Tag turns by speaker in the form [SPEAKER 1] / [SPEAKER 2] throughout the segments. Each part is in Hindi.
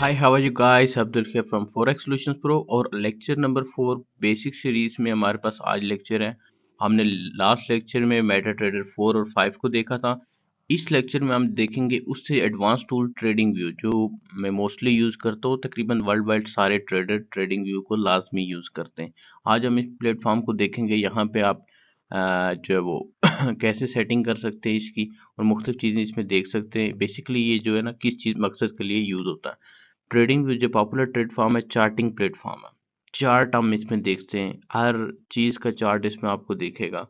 [SPEAKER 1] Hi, how are you guys? Abdul here from Forex Solutions Pro और लेक्चर नंबर 4 बेसिक सीरीज में हमारे पास आज लेक्चर है। हमने लास्ट लेक्चर में मेटा ट्रेडर 4 और 5 को देखा था। इस लेक्चर में हम देखेंगे उससे एडवांस टूल ट्रेडिंग व्यू जो मैं मोस्टली यूज़ करता हूँ। तकरीबन वर्ल्ड वाइड सारे ट्रेडर ट्रेडिंग व्यू को लाजमी यूज़ करते हैं। आज हम इस प्लेटफॉर्म को देखेंगे। यहाँ पे आप जो है वो कैसे सेटिंग कर सकते हैं इसकी और मुख्तलिफ चीज़ें इसमें देख सकते हैं। बेसिकली ये जो है ना किस चीज़ मकसद के लिए यूज़ होता है। ट्रेडिंग व्यू जो पॉपुलर प्लेटफॉर्म है, चार्टिंग प्लेटफॉर्म है। चार्ट हम इसमें देखते हैं, हर चीज़ का चार्ट इसमें आपको दिखेगा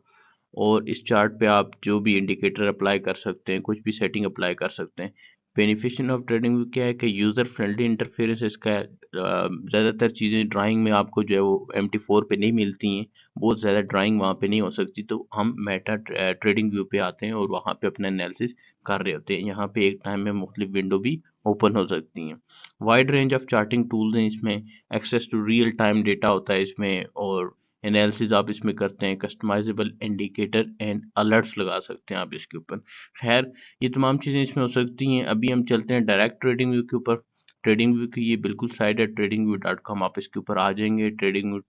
[SPEAKER 1] और इस चार्ट पे आप जो भी इंडिकेटर अप्लाई कर सकते हैं, कुछ भी सेटिंग अप्लाई कर सकते हैं। बेनिफिशियल ऑफ ट्रेडिंग व्यू क्या है कि यूज़र फ्रेंडली इंटरफेरेंस इसका है। ज़्यादातर चीज़ें ड्राइंग में आपको जो है वो MT4 पे नहीं मिलती हैं, बहुत ज़्यादा ड्राइंग वहाँ पे नहीं हो सकती, तो हम मेटा ट्रेडिंग व्यू पे आते हैं और वहाँ पे अपना एनालिसिस कर रहे होते हैं। यहाँ पे एक टाइम में मुख्तलिफ विंडो भी ओपन हो सकती हैं। Wide range of charting tools हैं इसमें, access to real time data होता है इसमें और एनालिसिस आप इसमें करते हैं। कस्टमाइजेबल इंडिकेटर एंड अलर्ट्स लगा सकते हैं आप इसके ऊपर। खैर, ये तमाम चीज़ें इसमें हो सकती हैं। अभी हम चलते हैं डायरेक्ट ट्रेडिंग व्यू के ऊपर। ट्रेडिंग व्यू की ये बिल्कुल साइट है tradingview.com। आप इसके ऊपर आ जाएंगे। ट्रेडिंग व्यू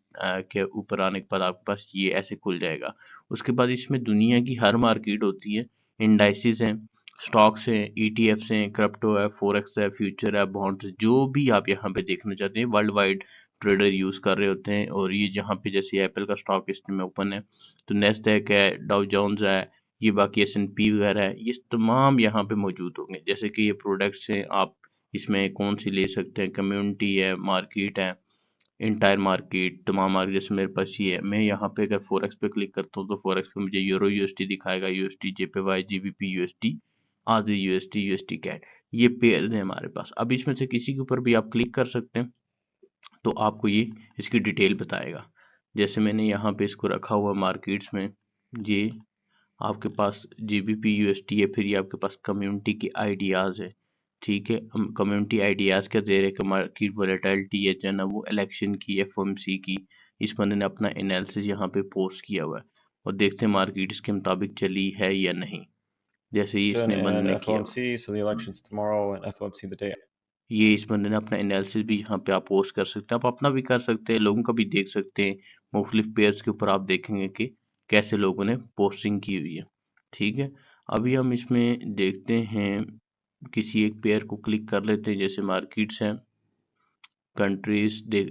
[SPEAKER 1] के ऊपर आने के बाद आपके पास ये ऐसे खुल जाएगा। उसके बाद इसमें दुनिया की हर मार्केट होती है, इंडाइसिस हैं, स्टॉक्स हैं, ETFs हैं, क्रिप्टो है, फॉरेक्स है, फ्यूचर है, बॉन्ड्स, जो भी आप यहाँ पे देखना चाहते हैं वर्ल्ड वाइड ट्रेडर यूज़ कर रहे होते हैं। और ये जहाँ पे जैसे एप्पल का स्टॉक इसमें ओपन है, तो नेस्डैक है, डाउ जोन्स है, ये बाकी S&P वगैरह है, ये तमाम यहाँ पे मौजूद होंगे। जैसे कि ये प्रोडक्ट्स हैं, आप इसमें कौन सी ले सकते हैं, कम्युनिटी है, मार्केट है, इंटायर मार्केट, तमाम मार्केट। जैसे मेरे पास ये है, मैं यहाँ पे अगर फॉरेक्स पे क्लिक करता हूँ तो फॉरेक्स पे मुझे यूरो USD दिखाएगा, USD JPY, GBP USD, AUD USD, USD cat, ये पेयर है हमारे पास। अब इसमें से किसी के ऊपर भी आप क्लिक कर सकते हैं तो आपको ये इसकी डिटेल बताएगा। जैसे मैंने यहाँ पे इसको रखा हुआ मार्केट्स में, ये आपके पास GBP USD है, फिर ये आपके पास कम्युनिटी के आइडियाज़ है। ठीक है, हम कम्युनिटी आइडियाज़ क्या दे रहे हैं कि मार्केट वोलेटिलिटी है जो है ना वो इलेक्शन की, FOMC की। इस बंदे ने अपना एनालिसिस यहाँ पे पोस्ट किया हुआ है और देखते हैं मार्केट इसके मुताबिक चली है या नहीं, जैसे ही
[SPEAKER 2] Done
[SPEAKER 1] इसने बंदे
[SPEAKER 2] and
[SPEAKER 1] ने किया हुआ।
[SPEAKER 2] FOMC, so the election's tomorrow and FOMC the day.
[SPEAKER 1] ये इस बंदे ने अपना एनालिसिस भी यहाँ पे आप पोस्ट कर सकते हैं। आप अपना भी कर सकते हैं, लोगों का भी देख सकते हैं। मुख्तलिफ पेयर्स के ऊपर आप देखेंगे कि कैसे लोगों ने पोस्टिंग की हुई है। ठीक है, अभी हम इसमें देखते हैं, किसी एक पेयर को क्लिक कर लेते हैं। जैसे मार्केट्स हैं, कंट्रीज देख,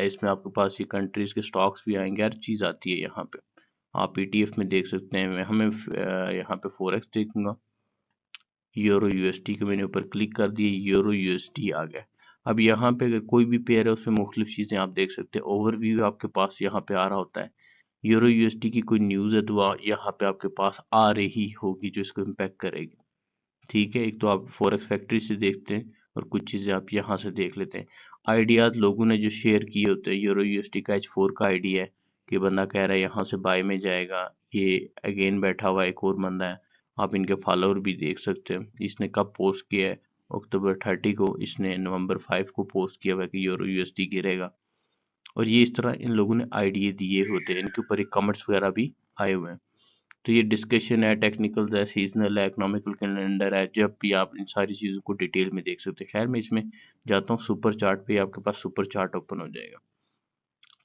[SPEAKER 1] इसमें आपके पास ये कंट्रीज के स्टॉक्स भी आएंगे, हर चीज़ आती है यहाँ पे। आप ETF में देख सकते हैं। हमें यहाँ पे फॉरेक्स देखूंगा, यूरो USD के मैंने ऊपर क्लिक कर दिए, यूरो USD आ गया। अब यहाँ पे अगर कोई भी पेयर है उसमें मुख्तलिफ चीज़ें आप देख सकते हैं। ओवरव्यू आपके पास यहाँ पे आ रहा होता है। यूरो USD की कोई न्यूज़ है तो यहाँ पे आपके पास आ रही होगी जो इसको इम्पैक्ट करेगी। ठीक है, एक तो आप फॉरेक्स फैक्ट्री से देखते हैं और कुछ चीज़ें आप यहाँ से देख लेते हैं। आइडियाज़ लोगों ने जो शेयर किए होते हैं, यूरो USD का H4 का आइडिया है कि बंदा कह रहा है यहाँ से बाय में जाएगा। ये अगेन बैठा हुआ एक और बंदा है, आप इनके फॉलोअर भी देख सकते हैं। इसने कब पोस्ट किया है, अक्टूबर 30 को। इसने नवंबर 5 को पोस्ट किया हुआ है कि यूरो USD गिरेगा। और ये इस तरह इन लोगों ने आइडिया दिए होते हैं, इनके ऊपर एक कमेंट्स वगैरह भी आए हुए हैं। तो ये डिस्कशन है, टेक्निकल है, सीजनल है, इकोनॉमिकल कैलेंडर है, जब भी आप इन सारी चीज़ों को डिटेल में देख सकते हैं। खैर, मैं इसमें जाता हूँ सुपर चार्ट पे, आपके पास सुपर चार्ट ओपन हो जाएगा।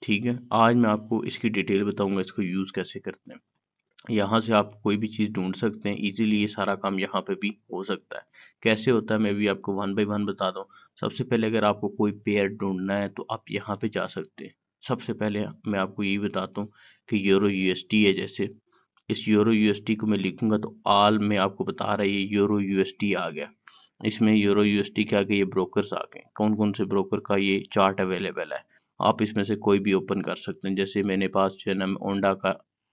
[SPEAKER 1] ठीक है, आज मैं आपको इसकी डिटेल बताऊंगा, इसको यूज़ कैसे करते हैं। यहाँ से आप कोई भी चीज़ ढूंढ सकते हैं इजीली। ये सारा काम यहाँ पे भी हो सकता है। कैसे होता है मैं भी आपको वन बाय वन बता दूँ। सबसे पहले अगर आपको कोई पेयर ढूंढना है तो आप यहाँ पे जा सकते हैं। सबसे पहले मैं आपको यही बताता हूँ कि यूरो USD है। जैसे इस यूरो USD को मैं लिखूंगा तो ऑल में आपको बता रहा है ये यूरो USD आ गया। इसमें यूरो USD के आगे ये ब्रोकर्स आ गए, कौन कौन से ब्रोकर का ये चार्ट अवेलेबल है। आप इसमें से कोई भी ओपन कर सकते हैं। जैसे मेरे पास जो है ना, ओंडा का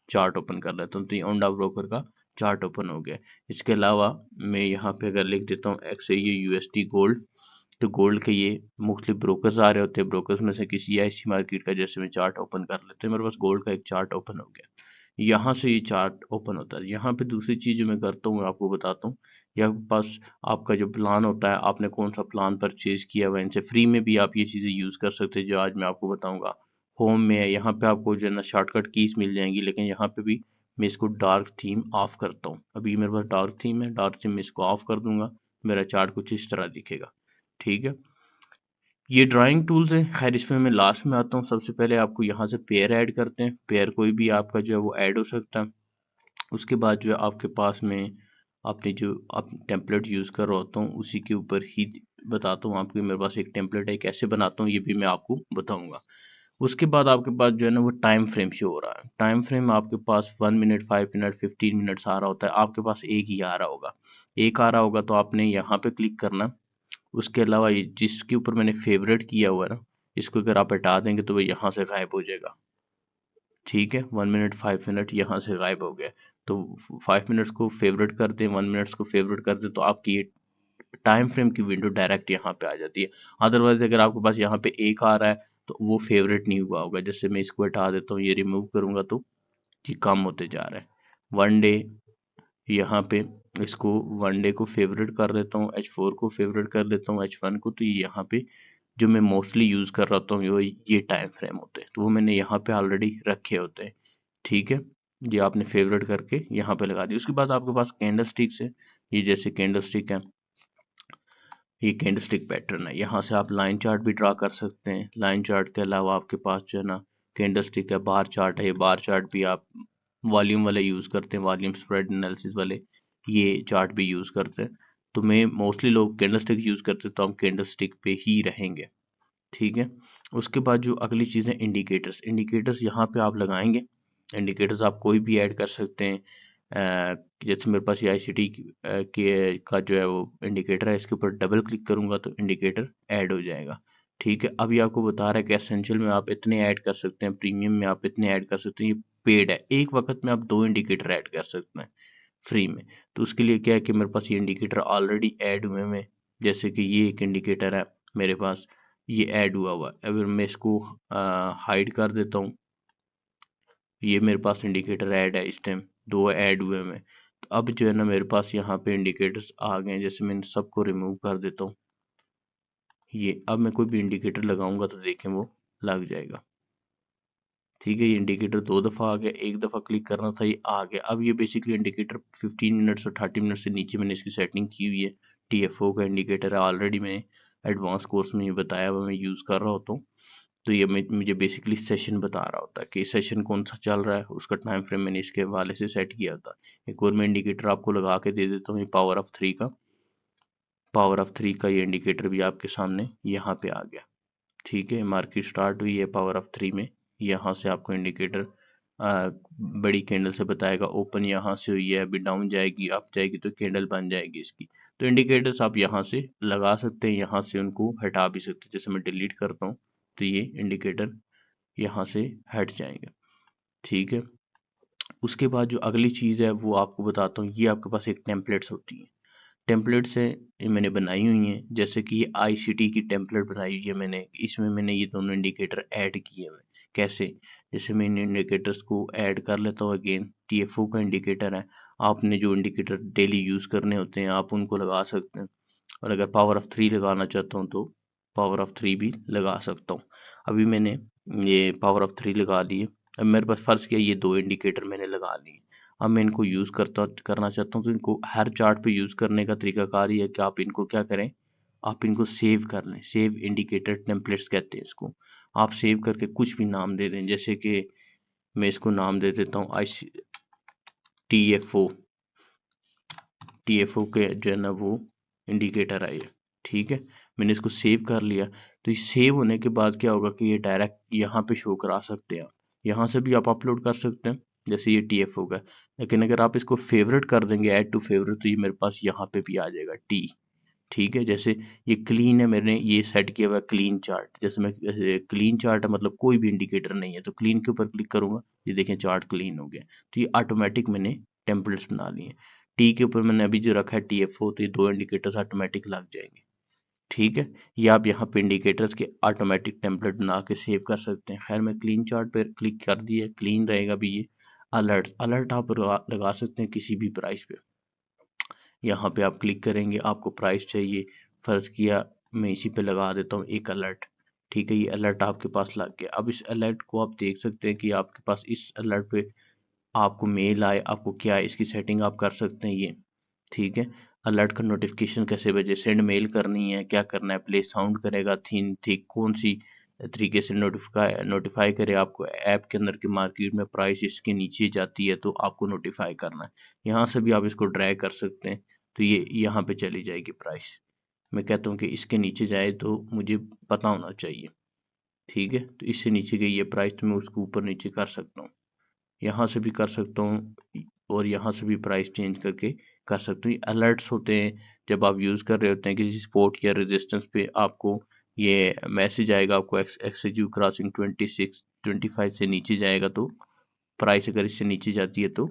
[SPEAKER 1] चार्ट ओपन कर लेता हूँ तो ये ओंडा ब्रोकर का चार्ट ओपन हो गया। इसके अलावा मैं यहाँ पे अगर लिख देता हूँ एक्स ये USD गोल्ड, तो गोल्ड के ये मुख्तलिफ ब्रोकर्स आ रहे होते हैं। ब्रोकर्स में से किसी IC मार्केट का जैसे मैं चार्ट ओपन कर लेते हैं, मेरे पास गोल्ड का एक चार्ट ओपन हो गया। यहाँ से ये चार्ट ओपन होता है। यहाँ पे दूसरी चीज़ जो मैं करता हूँ मैं आपको बताता हूँ। यहाँ पास आपका जो प्लान होता है, आपने कौन सा प्लान परचेज किया हुआ है, इनसे फ्री में भी आप ये चीज़ें यूज़ कर सकते हैं जो आज मैं आपको बताऊँगा। होम में है, यहाँ पे आपको जो है ना शॉर्टकट कीज मिल जाएंगी, लेकिन यहाँ पे भी मैं इसको डार्क थीम ऑफ करता हूँ। अभी मेरे पास डार्क थीम है, डार्क थीम में इसको ऑफ कर दूंगा, मेरा चार्ट कुछ इस तरह दिखेगा। ठीक है, ये ड्राइंग टूल्स हैं। खैर इसमें मैं लास्ट में आता हूँ। सबसे पहले आपको यहाँ से पेयर ऐड करते हैं। पेयर कोई भी आपका जो है वो ऐड हो सकता है। उसके बाद जो है आपके पास में आपने जो आप टेम्पलेट यूज़ कर रहा होता हूँ उसी के ऊपर ही बताता हूँ आपको। मेरे पास एक टेम्पलेट है, कैसे बनाता हूँ ये भी मैं आपको बताऊंगा। उसके बाद आपके पास जो है ना वो टाइम फ्रेम शो हो रहा है। टाइम फ्रेम आपके पास 1 मिनट, 5 मिनट, 15 मिनट्स आ रहा होता है। आपके पास एक ही आ रहा होगा। एक आ रहा होगा तो आपने यहाँ पे क्लिक करना। उसके अलावा ये जिसके ऊपर मैंने फेवरेट किया हुआ है ना, इसको अगर आप हटा देंगे तो वो यहाँ से गायब हो जाएगा। ठीक है, 1 मिनट, 5 मिनट यहाँ से गायब हो गया। तो 5 मिनट्स को फेवरेट कर दें, 1 मिनट्स को फेवरेट कर दें, तो आपकी ये टाइम फ्रेम की विंडो डायरेक्ट यहाँ पे आ जाती है। अदरवाइज अगर आपके पास यहाँ पे एक आ रहा है तो वो फेवरेट नहीं हुआ होगा। जैसे मैं इसको हटा देता हूँ, ये रिमूव करूंगा तो ये कम होते जा रहा है। वन डे यहाँ पे इसको वन डे को फेवरेट कर देता हूँ, H4 को फेवरेट कर देता हूँ, H1 को। तो ये यहाँ पे जो मैं मोस्टली यूज कर रहा हूँ ये टाइम फ्रेम होते हैं, तो वो मैंने यहाँ पे ऑलरेडी रखे होते हैं। ठीक है, ये आपने फेवरेट करके यहाँ पे लगा दिया। उसके बाद आपके पास कैंडल स्टिक्स है। ये जैसे कैंडल स्टिक है, ये कैंडल स्टिक पैटर्न है। यहाँ से आप लाइन चार्ट भी ड्रा कर सकते हैं। लाइन चार्ट के अलावा आपके पास जो है ना कैंडल स्टिक है, बार चार्ट है। ये बार चार्ट भी आप वॉल्यूम वाले यूज करते हैं, वॉल्यूम स्प्रेड एनालिसिस वाले ये चार्ट भी यूज करते हैं। तो मैं मोस्टली लोग कैंडल स्टिक यूज करते हैं, तो हम कैंडल स्टिक पे ही रहेंगे। ठीक है, उसके बाद जो अगली चीज़ है इंडिकेटर्स। इंडिकेटर्स यहाँ पे आप लगाएंगे। इंडिकेटर्स आप कोई भी ऐड कर सकते हैं। जैसे मेरे पास ये ICT के का जो है वो इंडिकेटर है, इसके ऊपर डबल क्लिक करूंगा तो इंडिकेटर ऐड हो जाएगा। ठीक है, अभी आपको बता रहा है कि एसेंशियल में आप इतने ऐड कर सकते हैं, प्रीमियम में आप इतने ऐड कर सकते हैं। ये पेड है, एक वक्त में आप 2 इंडिकेटर ऐड कर सकते हैं फ्री में। तो उसके लिए क्या है कि मेरे पास ये इंडिकेटर ऑलरेडी ऐड हुए हैं। जैसे कि ये एक इंडिकेटर है मेरे पास, ये ऐड हुआ हुआ है। अगर मैं इसको हाइड कर देता हूँ, ये मेरे पास इंडिकेटर ऐड है। इस टाइम 2 ऐड हुए हैं। तो अब जो है ना मेरे पास यहाँ पे इंडिकेटर्स आ गए हैं। जैसे मैंने सबको रिमूव कर देता हूँ, ये अब मैं कोई भी इंडिकेटर लगाऊंगा तो देखें वो लग जाएगा। ठीक है, ये इंडिकेटर 2 दफ़ा आ गया, एक दफ़ा क्लिक करना था, ये आ गया। अब ये बेसिकली इंडिकेटर 15 मिनट्स और 30 मिनट से नीचे मैंने इसकी सेटिंग की हुई है। TFO का इंडिकेटर है, ऑलरेडी मैंने एडवांस कोर्स में ये बताया हुआ, मैं यूज़ कर रहा होता हूँ। तो ये मुझे बेसिकली सेशन बता रहा होता है कि सेशन कौन सा चल रहा है, उसका टाइम फ्रेम मैंने इसके हवाले से सेट किया था। एक और मैं इंडिकेटर आपको लगा के दे देता हूँ, ये पावर ऑफ 3 का। पावर ऑफ 3 का ये इंडिकेटर भी आपके सामने यहाँ पे आ गया। ठीक है, मार्केट स्टार्ट हुई है पावर ऑफ 3 में। यहाँ से आपको इंडिकेटर बड़ी कैंडल से बताएगा ओपन यहाँ से हुई है, अभी डाउन जाएगी, अप जाएगी, तो कैंडल बन जाएगी इसकी। तो इंडिकेटर्स आप यहाँ से लगा सकते हैं, यहाँ से उनको हटा भी सकते हैं। जैसे मैं डिलीट करता हूँ तो ये इंडिकेटर यहाँ से हट जाएंगे। ठीक है, उसके बाद जो अगली चीज़ है वो आपको बताता हूँ। ये आपके पास एक टेम्पलेट्स होती है। टेम्पलेट्स है, ये मैंने बनाई हुई हैं। जैसे कि ये ICT की टेम्पलेट बनाई हुई है मैंने, इसमें मैंने ये दोनों इंडिकेटर ऐड किए हुए हैं। कैसे? जैसे मैं इन इंडिकेटर्स को ऐड कर लेता हूँ। अगेन TFO का इंडिकेटर है, आपने जो इंडिकेटर डेली यूज़ करने होते हैं आप उनको लगा सकते हैं। और अगर पावर ऑफ 3 लगाना चाहता हूँ तो पावर ऑफ 3 भी लगा सकता हूँ। अभी मैंने ये पावर ऑफ 3 लगा लिए। अब मेरे पास फ़र्ज़ किया ये 2 इंडिकेटर मैंने लगा लिए। अब मैं इनको यूज़ करना चाहता हूँ, तो इनको हर चार्ट पे यूज़ करने का तरीकाकार ये है कि आप इनको क्या करें, आप इनको सेव कर लें। सेव इंडिकेटर टेम्पलेट्स कहते हैं इसको। आप सेव करके कुछ भी नाम दे दें। जैसे कि मैं इसको नाम दे देता हूँ TFO। TFO के जो है ना वो इंडिकेटर है ये। ठीक है, मैंने इसको सेव कर लिया। तो ये सेव होने के बाद क्या होगा कि ये डायरेक्ट यहाँ पे शो करा सकते हैं आप। यहाँ से भी आप अपलोड कर सकते हैं, जैसे ये TFO का। लेकिन अगर आप इसको फेवरेट कर देंगे, ऐड टू फेवरेट, तो ये मेरे पास यहाँ पे भी आ जाएगा T। ठीक है, जैसे ये क्लीन है, मैंने ये सेट किया हुआ है क्लीन चार्ट। जैसे मैं क्लीन चार्ट है मतलब कोई भी इंडिकेटर नहीं है, तो क्लीन के ऊपर क्लिक करूंगा, ये देखें चार्ट क्लीन हो गया। तो ये ऑटोमेटिक मैंने टेम्पलेट्स बना लिए। टी के ऊपर मैंने अभी जो रखा है TFO, तो ये 2 इंडिकेटर्स ऑटोमेटिक लग जाएंगे। ठीक है, ये आप यहाँ पे इंडिकेटर्स के ऑटोमेटिक टेम्पलेट बना के सेव कर सकते हैं। खैर मैं क्लीन चार्ट पे क्लिक कर दिए, क्लीन रहेगा भी ये। अलर्ट अलर्ट आप लगा सकते हैं किसी भी प्राइस पे। यहाँ पे आप क्लिक करेंगे, आपको प्राइस चाहिए, फर्ज किया मैं इसी पे लगा देता हूँ एक अलर्ट। ठीक है, ये अलर्ट आपके पास लग गया। अब इस अलर्ट को आप देख सकते हैं कि आपके पास इस अलर्ट पे आपको मेल आए, आपको क्या है, इसकी सेटिंग आप कर सकते हैं ये। ठीक है, अलर्ट का नोटिफिकेशन कैसे भेजे, सेंड मेल करनी है, क्या करना है, प्ले साउंड करेगा, थीन ठीक कौन सी तरीके से नोटिफाई करे आपको, ऐप के अंदर की मार्केट में प्राइस इसके नीचे जाती है तो आपको नोटिफाई करना है। यहाँ से भी आप इसको ड्रैग कर सकते हैं, तो ये यहाँ पे चली जाएगी प्राइस। मैं कहता हूँ कि इसके नीचे जाए तो मुझे पता होना चाहिए, ठीक है। तो इससे नीचे गई ये प्राइस तो मैं उसको ऊपर नीचे कर सकता हूँ, यहाँ से भी कर सकता हूँ, और यहाँ से भी प्राइस चेंज करके कर सकते हूँ। ये अलर्ट्स होते हैं जब आप यूज़ कर रहे होते हैं किसी सपोर्ट या रेजिस्टेंस पे, आपको ये मैसेज आएगा, आपको एक्सक्यूज क्रॉसिंग 26 25 से नीचे जाएगा तो प्राइस अगर इससे नीचे जाती है तो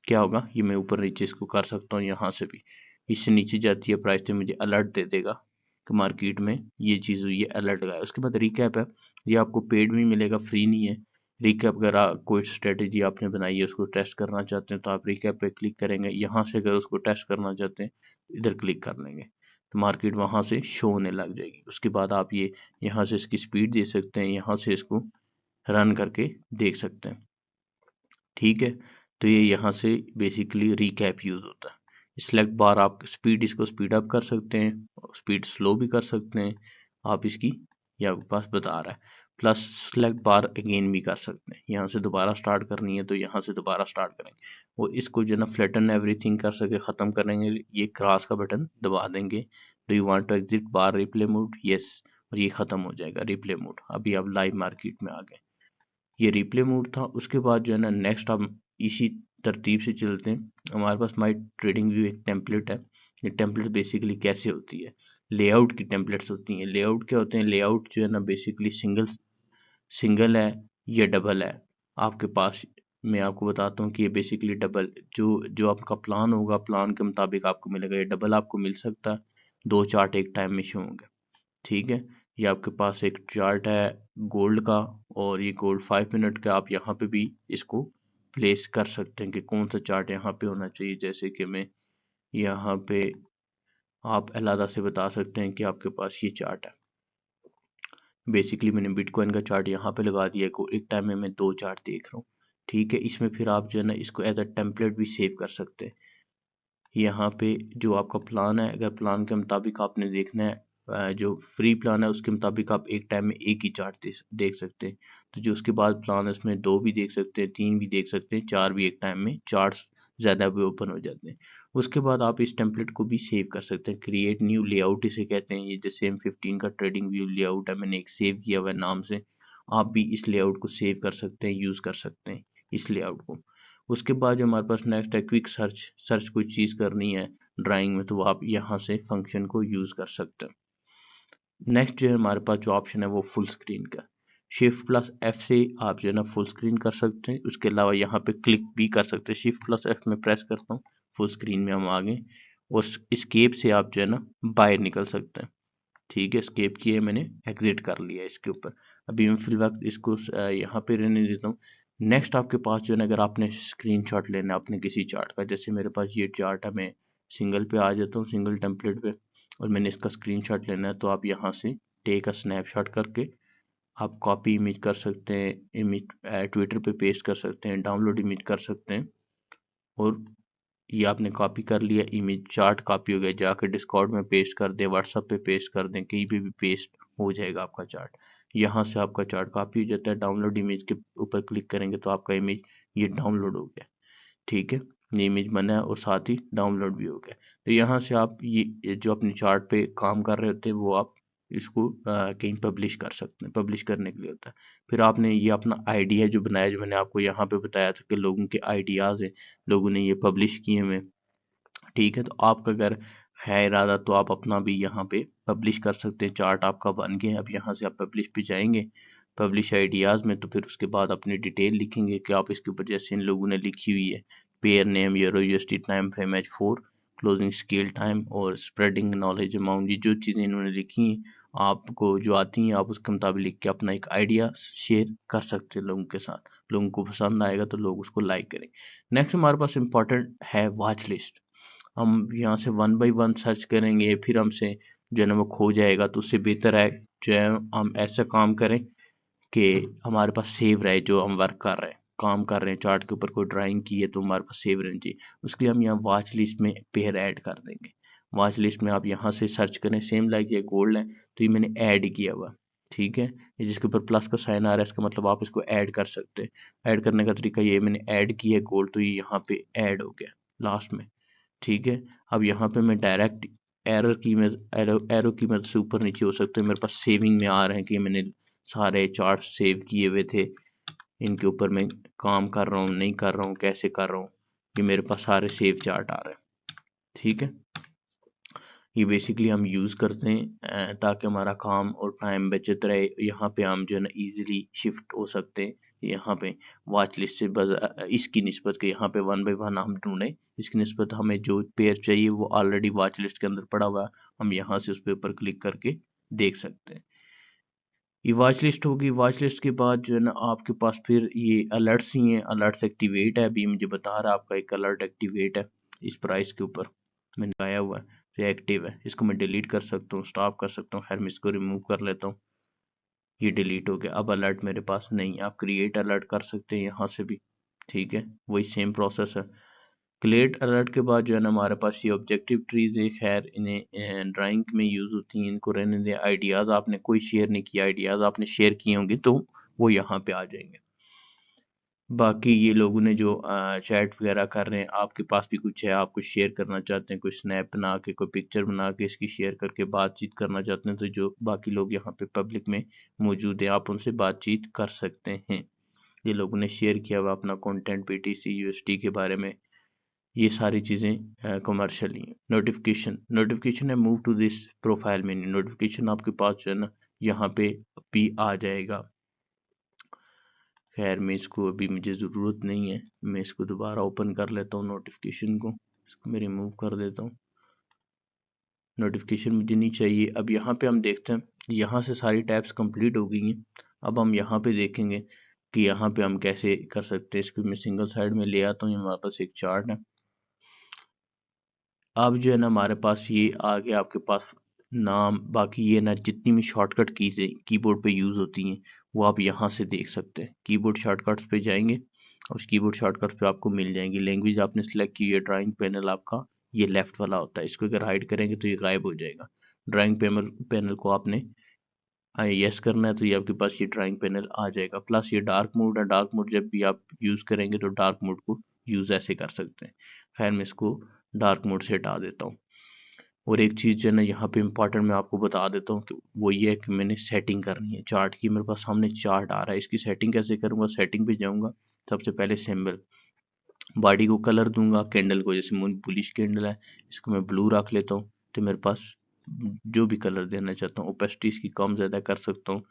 [SPEAKER 1] क्या होगा, ये मैं ऊपर नीचे इसको कर सकता हूँ। यहाँ से भी इससे नीचे जाती है प्राइस तो मुझे अलर्ट दे देगा कि मार्केट में ये चीज़ हुई है, अलर्ट लगाया। उसके बाद रिकैप है, ये आपको पेड में मिलेगा, फ्री नहीं है। रिकैप अगर कोई स्ट्रेटेजी आपने बनाई है उसको टेस्ट करना चाहते हैं तो आप रिकैप पे क्लिक करेंगे, यहाँ से अगर उसको टेस्ट करना चाहते हैं इधर क्लिक कर लेंगे तो मार्केट वहाँ से शो होने लग जाएगी। उसके बाद आप ये यहाँ से इसकी स्पीड दे सकते हैं, यहाँ से इसको रन करके देख सकते हैं, ठीक है। तो ये यहाँ से बेसिकली रिकैप यूज होता है। सिलेक्ट बार आप स्पीड इसको स्पीड अप कर सकते हैं, स्पीड स्लो भी कर सकते हैं आप इसकी, ये आपके पास बता रहा है। प्लस सिलेक्ट बार अगेन भी कर सकते हैं, यहाँ से दोबारा स्टार्ट करनी है तो यहाँ से दोबारा स्टार्ट करेंगे। और इसको जो है ना फ्लैटन एवरीथिंग कर सके ख़त्म करेंगे, ये क्रॉस का बटन दबा देंगे। Do you want to exit bar replay mode, yes, और ये ख़त्म हो जाएगा रिप्ले मोड। अभी आप लाइव मार्केट में आ गए, ये रिप्ले मोड था। उसके बाद जो है ना नेक्स्ट हम इसी तरतीब से चलते हैं। हमारे पास माई ट्रेडिंग व्यू एक टेम्पलेट है। ये टेम्पलेट बेसिकली कैसे होती है, लेआउट की टेम्पलेट्स होती हैं। लेआउट क्या होते हैं, लेआउट जो है ना बेसिकली सिंगल है या डबल है आपके पास। मैं आपको बताता हूँ कि ये बेसिकली डबल, जो जो आपका प्लान होगा प्लान के मुताबिक आपको मिलेगा। ये डबल आपको मिल सकता है, दो चार्ट एक टाइम में शो होंगे, ठीक है। ये आपके पास एक चार्ट है गोल्ड का, और ये गोल्ड 5 मिनट का। आप यहाँ पे भी इसको प्लेस कर सकते हैं कि कौन सा चार्ट यहाँ पे होना चाहिए। जैसे कि मैं यहाँ पे आप अलहदा से बता सकते हैं कि आपके पास ये चार्ट है। बेसिकली मैंने बिटकॉइन का चार्ट यहाँ पे लगा दिया है, एक टाइम में मैं दो चार्ट देख रहा हूँ, ठीक है। इसमें फिर आप जो है ना इसको एज अ टेम्पलेट भी सेव कर सकते हैं। यहाँ पे जो आपका प्लान है, अगर प्लान के मुताबिक आपने देखना है, जो फ्री प्लान है उसके मुताबिक आप एक टाइम में एक ही चार्ट देख सकते हैं। तो जो उसके बाद प्लान है उसमें दो भी देख सकते हैं, तीन भी देख सकते हैं, चार भी एक टाइम में चार्ट्स ज़्यादा भी ओपन हो जाते हैं। उसके बाद आप इस टेम्पलेट को भी सेव कर सकते हैं, क्रिएट न्यू लेआउट इसे कहते हैं। ये जैसे M15 का ट्रेडिंग व्यू लेआउट है, मैंने एक सेव किया हुआ है नाम से। आप भी इस लेआउट को सेव कर सकते हैं, यूज़ कर सकते हैं इस लेआउट को। उसके बाद जो हमारे पास नेक्स्ट है क्विक सर्च, सर्च कोई चीज़ करनी है ड्राइंग में तो आप यहाँ से फंक्शन को यूज़ कर सकते हैं। नेक्स्ट जो है हमारे पास जो ऑप्शन है वो फुल स्क्रीन का। शिफ्ट प्लस एफ से आप जो है ना फुल स्क्रीन कर सकते हैं। उसके अलावा यहाँ पे क्लिक भी कर सकते हैं। शिफ्ट प्लस एफ में प्रेस करता हूँ, फुल स्क्रीन में हम आ गए। और स्केप से आप जो है ना बाहर निकल सकते हैं, ठीक है। स्केप किए मैंने, एग्जिट कर लिया इसके ऊपर। अभी मैं फिल वक्त इसको यहाँ पे रहने देता हूँ। नेक्स्ट आपके पास जो है ना अगर आपने स्क्रीनशॉट लेना है अपने किसी चार्ट का, जैसे मेरे पास ये चार्ट है, मैं सिंगल पे आ जाता हूँ, सिंगल टेम्पलेट पे, और मैंने इसका स्क्रीनशॉट लेना है तो आप यहाँ से टेक अ स्नैपशॉट करके आप कॉपी इमेज कर सकते हैं, इमेज ट्विटर पे पेस्ट कर सकते हैं, डाउनलोड इमेज कर सकते हैं। और ये आपने कॉपी कर लिया, इमेज चार्ट कॉपी हो गया, जाकर डिस्कॉर्ड में पेस्ट कर दें, व्हाट्सएप पे पेस्ट कर दें, कहीं पे भी पेस्ट हो जाएगा आपका चार्ट। यहाँ से आपका चार्ट कॉपी हो जाता है। डाउनलोड इमेज के ऊपर क्लिक करेंगे तो आपका इमेज ये डाउनलोड हो गया, ठीक है। ये इमेज बना है और साथ ही डाउनलोड भी हो गया। तो यहाँ से आप ये जो अपने चार्ट पे काम कर रहे होते हैं वो आप इसको कहीं पब्लिश कर सकते हैं। पब्लिश करने के लिए होता है, फिर आपने ये अपना आइडिया जो बनाया, जो मैंने आपको यहाँ पे बताया था कि लोगों के आइडियाज़ हैं, लोगों ने ये पब्लिश किए हुए, ठीक है। तो आपका अगर है इरादा तो आप अपना भी यहाँ पे पब्लिश कर सकते हैं। चार्ट आपका बन गया। अब यहाँ से आप पब्लिश पे जाएंगे, पब्लिश आइडियाज़ में, तो फिर उसके बाद अपनी डिटेल लिखेंगे कि आप इसके ऊपर जैसे इन लोगों ने लिखी हुई है, pair name, euro USD, time frame H4, closing scale time और स्प्रेडिंग नॉलेज अमाउंट, ये जो चीज़ें इन्होंने लिखी हैं आपको जो आती हैं आप उसके मुताबिक लिख के अपना एक आइडिया शेयर कर सकते हैं लोगों के साथ। लोगों को पसंद आएगा तो लोग उसको लाइक करेंगे। नेक्स्ट हमारे पास इंपॉर्टेंट है वॉच लिस्ट। हम यहाँ से वन बाई वन सर्च करेंगे, फिर हमसे जो है ना वो खो जाएगा। तो उससे बेहतर है जो है हम ऐसा काम करें कि हमारे पास सेव रहे जो हम वर्क कर रहे हैं, काम कर रहे हैं, चार्ट के ऊपर कोई ड्राइंग की है तो हमारे पास सेव रहनी चाहिए। उसके लिए हम यहाँ वॉच लिस्ट में पेयर ऐड कर देंगे। वॉच लिस्ट में आप यहाँ से सर्च करें, सेम लाइक ये गोल्ड है तो ये मैंने ऐड किया हुआ, ठीक है। ये जिसके ऊपर प्लस का साइन आ रहा है इसका मतलब आप इसको ऐड कर सकते हैं। ऐड करने का तरीका ये, मैंने ऐड किया है गोल्ड तो ये यहाँ पे ऐड हो गया लास्ट में, ठीक है। अब यहाँ पे मैं डायरेक्ट एरो की मदद से ऊपर नीचे हो सकते हैं। मेरे पास सेविंग में आ रहे हैं कि मैंने सारे चार्ट सेव किए हुए थे, इनके ऊपर मैं काम कर रहा हूँ, नहीं कर रहा हूँ, कैसे कर रहा हूँ, ये मेरे पास सारे सेव चार्ट आ रहे हैं, ठीक है। ये बेसिकली हम यूज़ करते हैं ताकि हमारा काम और टाइम बचत रहे। यहाँ पे हम जो है ना इजीली शिफ्ट हो सकते हैं। यहाँ पे वॉच लिस्ट से इसकी निस्बत के यहाँ पे 1 बाय 1 हम ढूंढें, इसकी निस्बत हमें जो पेयर चाहिए वो ऑलरेडी वॉच लिस्ट के अंदर पड़ा हुआ है, हम यहाँ से उस पे ऊपर क्लिक करके देख सकते हैं। ये वॉच लिस्ट होगी। वॉच लिस्ट के बाद जो है ना आपके पास फिर ये अलर्ट्स ही हैं। अलर्ट्स एक्टिवेट है, अभी मुझे बता रहा है आपका एक अलर्ट एक्टिवेट है इस प्राइस के ऊपर मैंने लगाया हुआ है, तो एक्टिव है। इसको मैं डिलीट कर सकता हूँ, स्टॉप कर सकता हूँ। खैर मैं इसको रिमूव कर लेता हूँ, ये डिलीट हो गया। अब अलर्ट मेरे पास नहीं है। आप क्रिएट अलर्ट कर सकते हैं यहाँ से भी, ठीक है, वही सेम प्रोसेस है। क्रिएट अलर्ट के बाद जो है ना हमारे पास ये ऑब्जेक्टिव ट्रीज है। खैर इन्हें ड्राइंग में यूज होती हैं, इनको रहने दें। आइडियाज आपने कोई शेयर नहीं किया, आइडियाज आपने शेयर किए होंगे तो वो यहाँ पे आ जाएंगे। बाकी ये लोगों ने जो चैट वगैरह कर रहे हैं, आपके पास भी कुछ है, आप कुछ शेयर करना चाहते हैं, कोई स्नैप बना के, कोई पिक्चर बना के इसकी शेयर करके बातचीत करना चाहते हैं, तो जो बाकी लोग यहाँ पे पब्लिक में मौजूद हैं आप उनसे बातचीत कर सकते हैं। ये लोगों ने शेयर किया हुआ अपना कंटेंट BTC USD के बारे में, ये सारी चीज़ें कमर्शियल ही हैं। नोटिफिकेशन, नोटिफिकेशन है move to this profile menu. Notification आपके पास जो है ना यहाँ पे भी आ जाएगा। खैर मैं इसको अभी मुझे ज़रूरत नहीं है, मैं इसको दोबारा ओपन कर लेता हूँ नोटिफिकेशन को, इसको मैं रिमूव कर देता हूँ। नोटिफिकेशन मुझे नहीं चाहिए। अब यहाँ पे हम देखते हैं, यहाँ से सारी टैब्स कंप्लीट हो गई हैं। अब हम यहाँ पे देखेंगे कि यहाँ पे हम कैसे कर सकते हैं। इसको मैं सिंगल साइड में ले आता हूँ, हमारे पास एक चार्ट है। अब जो है ना हमारे पास ये आ गया आपके पास नाम। बाकी ये ना जितनी भी शॉर्टकट कीज़ है कीबोर्ड पे यूज़ होती हैं वो आप यहाँ से देख सकते हैं। कीबोर्ड शॉर्टकट्स पे जाएंगे और उस कीबोर्ड शॉर्टकट्स पे आपको मिल जाएंगी। लैंग्वेज आपने सेलेक्ट की है, ड्राइंग पैनल आपका ये लेफ्ट वाला होता है, इसको अगर हाइड करेंगे तो ये गायब हो जाएगा। ड्राइंग पैनल को आपने यस करना है तो ये आपके पास ये ड्राइंग पैनल आ जाएगा। प्लस ये डार्क मोड है, डार्क मोड जब भी आप यूज़ करेंगे तो डार्क मोड को यूज़ ऐसे कर सकते हैं। खैर मैं इसको डार्क मोड से हटा देता हूँ। और एक चीज़ जो है ना यहाँ पे इम्पोर्टेंट मैं आपको बता देता हूँ कि वो ये है कि मैंने सेटिंग करनी है चार्ट की। मेरे पास सामने चार्ट आ रहा है, इसकी सेटिंग कैसे करूँगा। सेटिंग पे जाऊँगा, सबसे पहले सिंबल, बॉडी को कलर दूंगा, कैंडल को जैसे मून बुलिश कैंडल है इसको मैं ब्लू रख लेता हूँ। तो मेरे पास जो भी कलर देना चाहता हूँ, ओपेसिटी इसकी कम ज़्यादा कर सकता हूँ।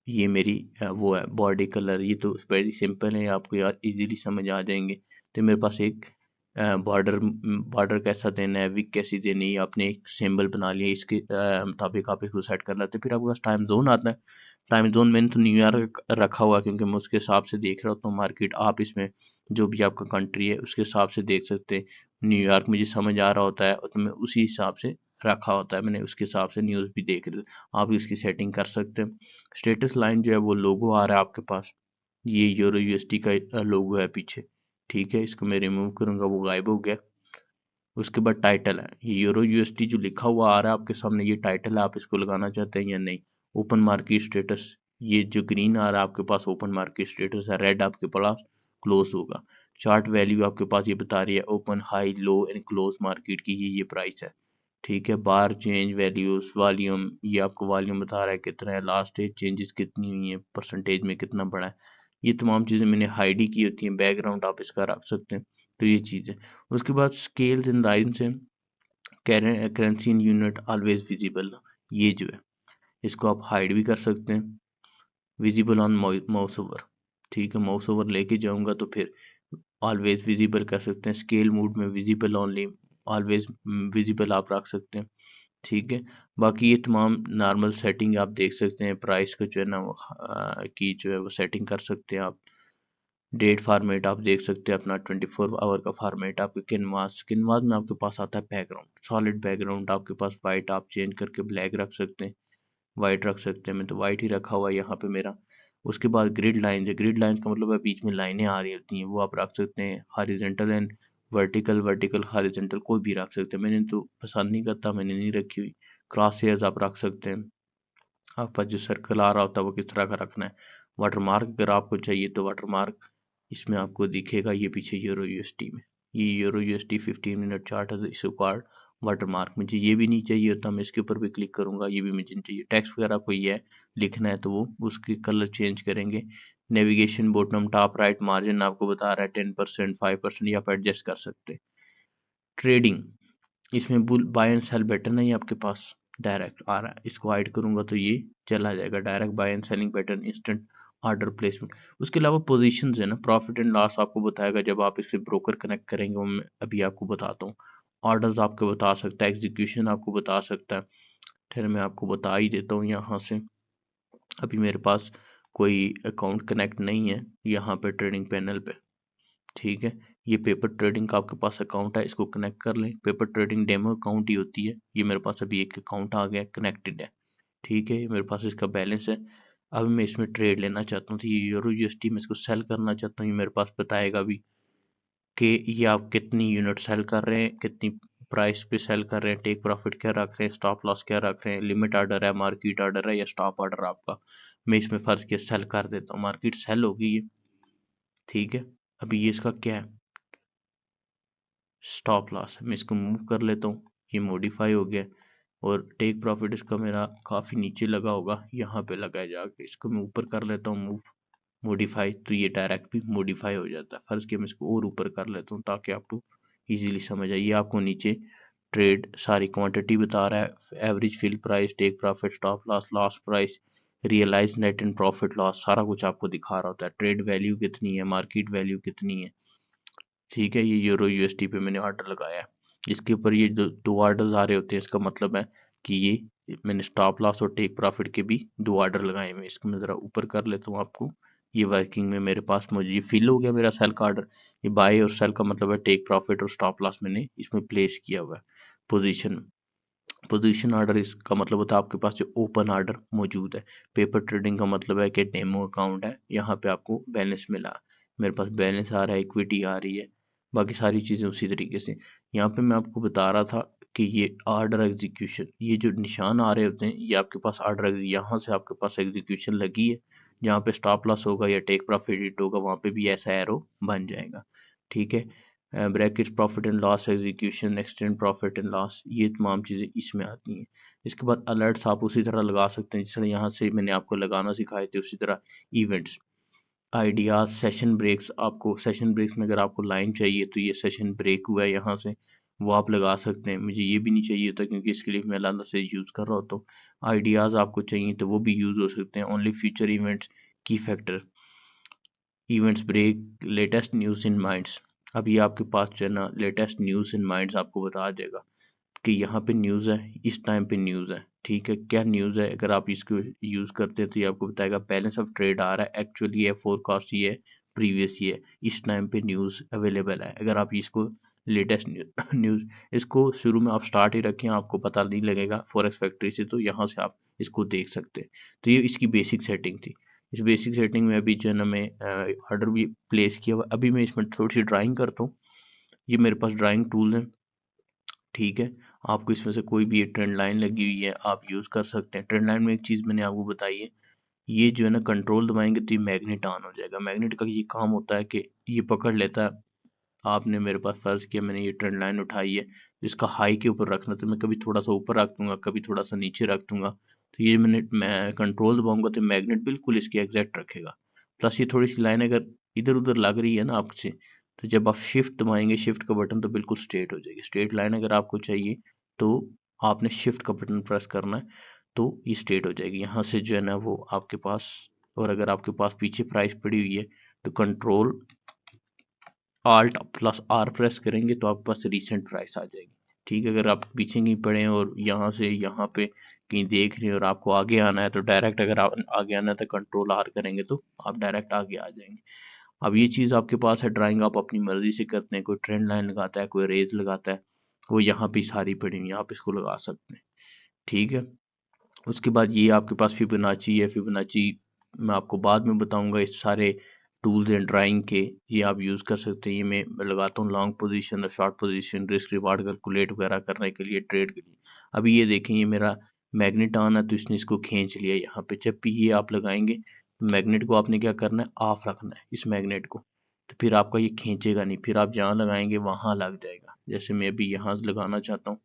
[SPEAKER 1] ये मेरी वो है बॉडी कलर। ये तो वेरी सिंपल है, आपको यार इजीली समझ आ जाएंगे। तो मेरे पास एक बॉर्डर बॉर्डर कैसा देना है, विक कैसी देनी है, आपने एक सिंबल बना लिया, इसके मुताबिक आप इसको सेट कर लेते हैं। फिर आपके पास टाइम जोन आता है। टाइम जोन मैंने तो न्यूयॉर्क रखा हुआ क्योंकि मैं उसके हिसाब से देख रहा होता हूँ मार्केट। आप इसमें जो भी आपका कंट्री है उसके हिसाब से देख सकते हैं। न्यूयॉर्क मुझे समझ आ रहा होता है तो मैं उसी हिसाब से रखा होता है, मैंने उसके हिसाब से न्यूज़ भी देख रही। आप इसकी सेटिंग कर सकते हैं। स्टेटस लाइन जो है वो लोगो आ रहा है आपके पास, ये यूरो USD का लोगो है पीछे, ठीक है। इसको मैं रिमूव करूंगा, वो गायब हो गया। उसके बाद टाइटल है, ये यूरो USD जो लिखा हुआ आ रहा है आपके सामने, ये टाइटल है, आप इसको लगाना चाहते हैं या नहीं। ओपन मार्केट स्टेटस, ये जो ग्रीन आ रहा है आपके पास ओपन मार्केट स्टेटस है, रेड आपके पास क्लोज होगा। चार्ट वैल्यू आपके पास ये बता रही है open, high, low and close market की ये प्राइस है, ठीक है। बार चेंज वैल्यूज, वॉल्यूम, ये आपको वॉल्यूम बता रहा है कितना है, लास्ट डेट चेंजेस कितनी हुई है, परसेंटेज में कितना बढ़ा है। ये तमाम चीज़ें मैंने हाइड ही की होती हैं। बैकग्राउंड आप इसका रख सकते हैं। तो ये चीज़ है। उसके बाद स्केल्स एंड लाइन्स है, currency in unit always visible, ये जो है इसको आप हाइड भी कर सकते हैं। विजिबल ऑन माउस ओवर, ठीक है, माउस ओवर लेके जाऊंगा तो फिर ऑलवेज विजिबल कर सकते हैं। स्केल मोड में विजिबल ओनली, ऑलवेज विजिबल आप रख सकते हैं, ठीक है। बाकी ये तमाम नॉर्मल सेटिंग आप देख सकते हैं। प्राइस को जो है ना की जो है वो सेटिंग कर सकते हैं आप। डेट फॉर्मेट आप देख सकते हैं अपना 24 आवर का फॉर्मेट। आपके किनवास में आपके पास आता है बैकग्राउंड, सॉलिड बैकग्राउंड आपके पास वाइट, आप चेंज करके ब्लैक रख सकते हैं, वाइट रख सकते हैं। मैं तो वाइट ही रखा हुआ है यहाँ पे मेरा। उसके बाद ग्रिड लाइन है, ग्रिड लाइन का मतलब है बीच में लाइनें आ रही होती हैं, वो आप रख सकते हैं horizontal and vertical, vertical horizontal कोई भी रख सकते हैं। मैंने तो पसंद नहीं करता, मैंने नहीं रखी हुई। क्रॉस हेयर्स आप रख सकते हैं, आपके पास जो सर्कल आ रहा होता है वो किस तरह का रखना है। वाटरमार्क अगर आपको चाहिए तो वाटरमार्क इसमें आपको दिखेगा, ये पीछे यूरो यूएसडी में, ये यूरो यूएसडी 15 मिनट चार्ट है इस कार्ड वाटरमार्क। मुझे ये भी नहीं चाहिए होता, मैं इसके ऊपर भी क्लिक करूंगा, ये भी मुझे नहीं चाहिए। टेक्स्ट वगैरह कोई है लिखना है तो वो उसकी कलर चेंज करेंगे। Navigation bottom top right margin आपको बता रहा है 10%, 5% या आप एडजस्ट कर सकते हैं। ट्रेडिंग, इसमें bull buy and sell button है, ये आपके पास डायरेक्ट आ रहा है, इसको हाइड करूंगा तो ये चला जाएगा, direct buy and selling button, instant order placement. उसके अलावा पोजीशंस है ना, प्रॉफिट एंड लॉस आपको बताएगा जब आप इसे ब्रोकर कनेक्ट करेंगे, वो मैं अभी आपको बताता हूँ। ऑर्डर्स आपको बता सकता है, एग्जीक्यूशन आपको बता सकता है। फिर मैं आपको बता ही देता हूँ यहाँ से, अभी मेरे पास कोई अकाउंट कनेक्ट नहीं है यहाँ पे ट्रेडिंग पैनल पे, ठीक है। ये पेपर ट्रेडिंग का आपके पास अकाउंट है, इसको कनेक्ट कर लें। पेपर ट्रेडिंग डेमो अकाउंट ही होती है, ये मेरे पास अभी एक अकाउंट आ गया कनेक्टेड है, ठीक है। मेरे पास इसका बैलेंस है, अब मैं इसमें ट्रेड लेना चाहता हूँ, तो ये यूरो यूएसडी में इसको सेल करना चाहता हूँ। ये मेरे पास बताएगा अभी कि ये आप कितनी यूनिट सेल कर रहे हैं, कितनी प्राइस पे सेल कर रहे हैं, टेक प्रॉफिट क्या रख रहे हैं, स्टॉप लॉस क्या रख रहे हैं, लिमिट ऑर्डर है, मार्केट ऑर्डर है या स्टॉप ऑर्डर आपका। मैं इसमें फर्ज के सेल कर देता हूँ, मार्केट सेल होगी ये, ठीक है। अभी ये इसका क्या है, स्टॉप लॉस, मैं इसको मूव कर लेता हूँ, ये मॉडिफाई हो गया। और टेक प्रॉफिट इसका मेरा काफ़ी नीचे लगा होगा, यहाँ पे लगा है जाके, इसको मैं ऊपर कर लेता हूँ मूव, मॉडिफाई, तो ये डायरेक्ट भी मॉडिफाई हो जाता है। फर्ज के मैं इसको और ऊपर कर लेता हूँ ताकि आपको इजीली समझ आए। ये आपको नीचे ट्रेड सारी क्वांटिटी बता रहा है, average fill price, take profit, stop loss, loss price, realise net and profit loss, सारा कुछ आपको दिखा रहा होता है। ट्रेड वैल्यू कितनी है, मार्केट वैल्यू कितनी है, ठीक है। ये यूरो यूएसडी पे मैंने ऑर्डर लगाया है, इसके ऊपर ये दो ऑर्डर्स आ रहे होते हैं, इसका मतलब है कि ये मैंने स्टॉप लॉस और टेक प्रॉफिट के भी दो ऑर्डर लगाए हुए। इसको मैं ज़रा ऊपर कर लेता हूँ आपको, ये वर्किंग में मेरे पास मुझे ये फिल हो गया मेरा सेल का ऑर्डर। ये बाय और सेल का मतलब है टेक प्रॉफिट और स्टॉप लॉस मैंने इसमें प्लेस किया हुआ है पोजीशन। पोजीशन ऑर्डर इसका मतलब होता है आपके पास जो ओपन ऑर्डर मौजूद है। पेपर ट्रेडिंग का मतलब है कि डेमो अकाउंट है, यहाँ पे आपको बैलेंस मिला, मेरे पास बैलेंस आ रहा है, इक्विटी आ रही है, बाकी सारी चीज़ें उसी तरीके से। यहाँ पे मैं आपको बता रहा था कि ये ऑर्डर एग्जीक्यूशन, ये जो निशान आ रहे होते हैं ये आपके पास ऑर्डर, यहाँ से आपके पास एग्जीक्यूशन लगी है, जहाँ पे स्टॉप लॉस होगा या टेक प्रॉफिट हिट होगा वहाँ पे भी ऐसा एरो बन जाएगा, ठीक है। Bracket profit and loss execution, extend profit and loss, ये तमाम चीज़ें इसमें आती हैं। इसके बाद अलर्ट्स आप उसी तरह लगा सकते हैं जिस तरह यहाँ से मैंने आपको लगाना सिखाए थे, उसी तरह इवेंट्स, आइडियाज, सेशन ब्रेक्स, आपको सेशन ब्रेक्स में अगर आपको लाइन चाहिए तो ये सेशन ब्रेक हुआ है यहाँ से, वो आप लगा सकते हैं। मुझे ये भी नहीं चाहिए था क्योंकि इसके लिए मैं अलग से यूज़ कर रहा होता हूँ। आइडियाज़ आपको चाहिए तो वो भी यूज़ हो सकते हैं। Only future events, key factor, events break, latest news in minds, अब ये आपके पास जो है ना लेटेस्ट न्यूज़ इन माइंड्स आपको बता देगा कि यहाँ पे न्यूज़ है, इस टाइम पे न्यूज़ है, ठीक है। क्या न्यूज़ है, अगर आप इसको यूज़ करते हैं तो ये आपको बताएगा बैलेंस ऑफ ट्रेड आ रहा है, एक्चुअली ये फोरकास्ट ये है, प्रीवियस ये है, इस टाइम पे न्यूज़ अवेलेबल है। अगर आप इसको लेटेस्ट न्यूज़ इसको शुरू में आप स्टार्ट ही रखें, आपको पता नहीं लगेगा फॉरेक्स फैक्ट्री से, तो यहाँ से आप इसको देख सकते हैं। तो ये इसकी बेसिक सेटिंग थी। इस बेसिक सेटिंग में अभी जो है ना मैं ऑर्डर भी प्लेस किया हुआ, अभी मैं इसमें थोड़ी सी ड्राइंग करता हूँ। ये मेरे पास ड्राइंग टूल है, ठीक है। आपको इसमें से कोई भी ट्रेंड लाइन लगी हुई है आप यूज़ कर सकते हैं। ट्रेंड लाइन में एक चीज़ मैंने आपको बताई है, ये जो है ना कंट्रोल दबाएंगे तो ये मैग्नेट ऑन हो जाएगा। मैग्नेट का ये काम होता है कि ये पकड़ लेता है, आपने मेरे पास फर्ज किया मैंने ये ट्रेंड लाइन उठाई है, इसका हाई के ऊपर रखना, तो मैं कभी थोड़ा सा ऊपर रख दूंगा, कभी थोड़ा सा नीचे रख दूंगा, तो ये मैं कंट्रोल दबाऊंगा तो मैग्नेट बिल्कुल इसके एग्जैक्ट रखेगा। प्लस ये थोड़ी सी लाइन अगर इधर उधर लग रही है ना आपसे, तो जब आप शिफ्ट दबाएंगे, शिफ्ट का बटन, तो बिल्कुल स्ट्रेट हो जाएगी। स्ट्रेट लाइन अगर आपको चाहिए तो आपने शिफ्ट का बटन प्रेस करना है, तो ये स्ट्रेट हो जाएगी यहाँ से जो है ना वो आपके पास। और अगर आपके पास पीछे प्राइस पड़ी हुई है तो control alt plus are press करेंगे तो आपके पास रिसेंट प्राइस आ जाएगी, ठीक है। अगर आप पीछे कहीं पड़े हैं और यहाँ से यहाँ पे कहीं देख रहे हैं और आपको आगे आना है तो डायरेक्ट, अगर आप आगे आना है तो कंट्रोल आर करेंगे तो आप डायरेक्ट आगे आ जाएंगे। अब ये चीज़ आपके पास है, ड्राइंग आप अपनी मर्जी से करते हैं, कोई ट्रेंड लाइन लगाता है, कोई रेज लगाता है, वो यहाँ पे सारी पड़ी हुई है, आप इसको लगा सकते हैं, ठीक है। उसके बाद ये आपके पास फिबोनाची है, फिबोनाची मैं आपको बाद में बताऊंगा इस सारे टूल्स एंड ड्राइंग के, ये आप यूज़ कर सकते हैं। ये मैं लगाता हूँ लॉन्ग पोजीशन और short position, risk reward calculate वगैरह करने के लिए, ट्रेड के लिए। अभी ये देखें, ये मेरा मैग्नेट ऑन है तो इसने इसको खींच लिया यहाँ पे। जब भी ये आप लगाएंगे मैग्नेट को आपने क्या करना है, ऑफ रखना है इस मैग्नेट को, तो फिर आपका ये खींचेगा नहीं, फिर आप जहाँ लगाएंगे वहाँ लग जाएगा। जैसे मैं भी यहाँ लगाना चाहता हूँ,